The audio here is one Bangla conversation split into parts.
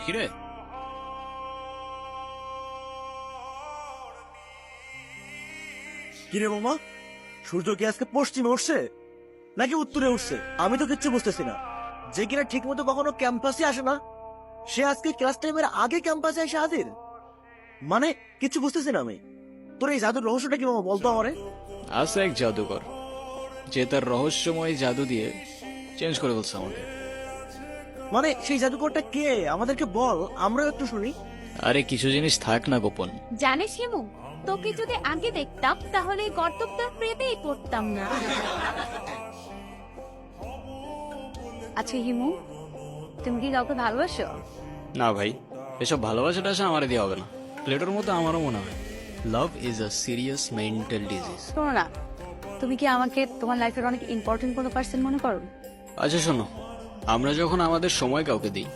কিরে কিরে মামা, সূর্য কি আজকে পশ্চিমে উঠছে নাকি উত্তরে উঠছে? আমি তো কিচ্ছু বুঝতেছি না। যে কিনা ঠিক মতো কখনো ক্যাম্পাসে আসে না, সে আজকে ক্লাস টাইমের আগে ক্যাম্পাসে এসে হাজির। মানে কিচ্ছু বুঝতেছি না আমি। তোর এই জাদুর রহস্যটা কি মামা, বলতো আমারে। আছে এক জাদুকর, যে তার রহস্যময় জাদু দিয়ে চেঞ্জ করে বলছে আমাকে। মানে সেই জাদুকরটা কে, আমাদেরকে বল, আমরাও একটু শুনি। আরে কিছু জিনিস থাক না গোপন। জানিস হিমু, তোকে যদি আগে দেখতাম তাহলে এই গর্তটা প্রেমেই পড়তাম না। আচ্ছা হিমু, তুমি কি কাউকে ভালোবাসো? না ভাই, এসব ভালোবাসাটা আসে আমার দিয়ে হবে না। প্লেটোর মতো আমারও মনে হয় love is a serious mental disease. শোনো না, তুমি কি আমাকে তোমার লাইফের অনেক ইম্পর্টেন্ট কোনো পার্সন মনে করো? আচ্ছা শোনো, আমরা যখন আমাদের সময় কাউকে দিই,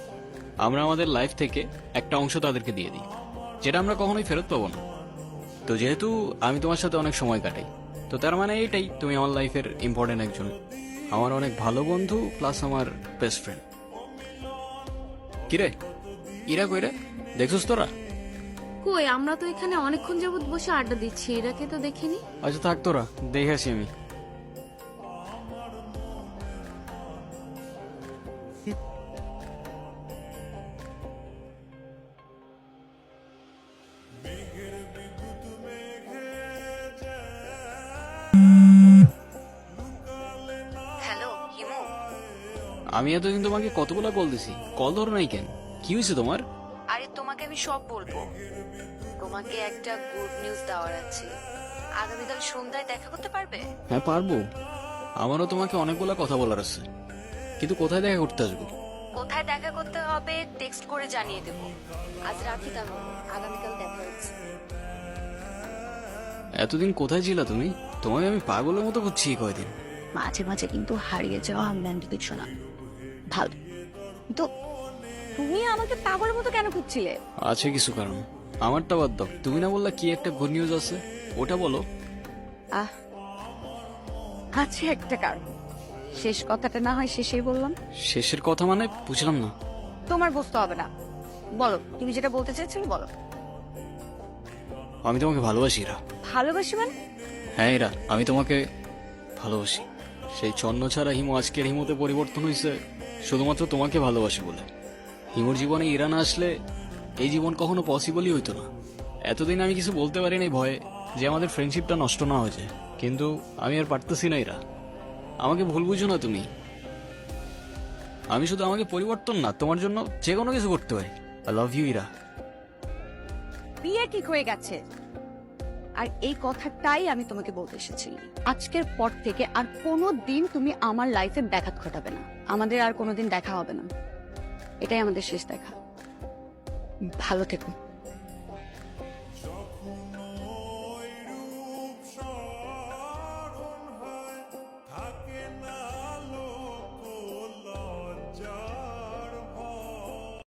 আমরা আমাদের লাইফ থেকে একটা অংশ তাদেরকে দিয়ে দিই, যেটা আমরা কখনোই ফেরত পাবো না। তো যেহেতু আমি তোমার সাথে অনেক সময় কাটাই, তো তার মানে এইটাই তুমি আমার লাইফের ইম্পর্টেন্ট একজন, আমার অনেক ভালো বন্ধু প্লাস আমার বেস্ট ফ্রেন্ড। কিরে ইরা কইরে দেখছিস তোরা? কই, আমরা তো এখানে অনেকক্ষণ যাবত বসে আড্ডা দিচ্ছি, এরাকে তো দেখিনি। আচ্ছা থাক, তোরা দেখে আসি আমি। হ্যালো হিমু, আমি এতদিন তোমাকে কতগুলো কল দিছি, কল ধরো নাই কেন? কি হয়েছে তোমার? আরে তোমাকে আমি সব বলবো। তোমাকে একটা গুড নিউজ দেওয়ার আছে। আগামীকাল সন্ধ্যায় দেখা করতে পারবে? হ্যাঁ পারবো, আমারও তোমাকে অনেকগুলো কথা বলার আছে, কিন্তু কোথায় দেখা করতে আসবো? কোথায় দেখা করতে হবে টেক্সট করে জানিয়ে দেবো। আজ রাখি তাহলে, আগামীকাল দেখা হচ্ছে। এতদিন কোথায় ছিলা তুমি? তোমাকে আমি পাগলের মতো করছি কয়দিন। মাঝে মাঝে কিন্তু হারিয়ে যাওয়া আমদানি কিছু না, ভালো। তো তুমি আমাকে পাগলের মতো কেন খুঁজছিলে? আছে কিছু কারণ, আমারটা বাদ দাও। তুমি না বললা কি একটা গুড নিউজ আছে, ওটা বলো। আহ, আছে একটা কারণ। শেষ কথাটা না হয় শেষেই বললাম। শেষের কথা মানে বুঝলাম না। তোমার বুঝতে হবে না, বলো তুমি যেটা বলতে চাইছিলে বলো। আমি তোমাকে ভালোবাসি ইরা। ভালোবাসি মানে? হ্যাঁ ইরা, আমি তোমাকে ভালোবাসি। সেই ছন্ন ছাড়া হিমু আজকের হিমুতে পরিবর্তন হয়েছে শুধুমাত্র তোমাকে ভালোবাসি বলে। হিমুর জীবনে ইরা না আসলে এই জীবন কখনো পসিবলই হইতো না। এতদিন আমি কিছু বলতে পারি নাই ভয়ে যে আমাদের ফ্রেন্ডশিপটা নষ্ট না হয়ে যায়, কিন্তু আমি আর পারতেছি না ইরা। আমাকে ভুল বুঝো না তুমি। আমি শুধু আমাকে পরিবর্তন না, তোমার জন্য যে কোনো কিছু করতে পারি। I love you Ira. বিয়ে ঠিক হয়ে গেছে, আর এই কথাটাই আমি তোমাকে বলতে এসেছি। আজকের পর থেকে আর কোনো দিন তুমি আমার লাইফে ব্যাঘাত ঘটাবে না। আমাদের আর কোনোদিন দেখা হবে না, এটাই আমাদের শেষ দেখা। ভালো থেকো।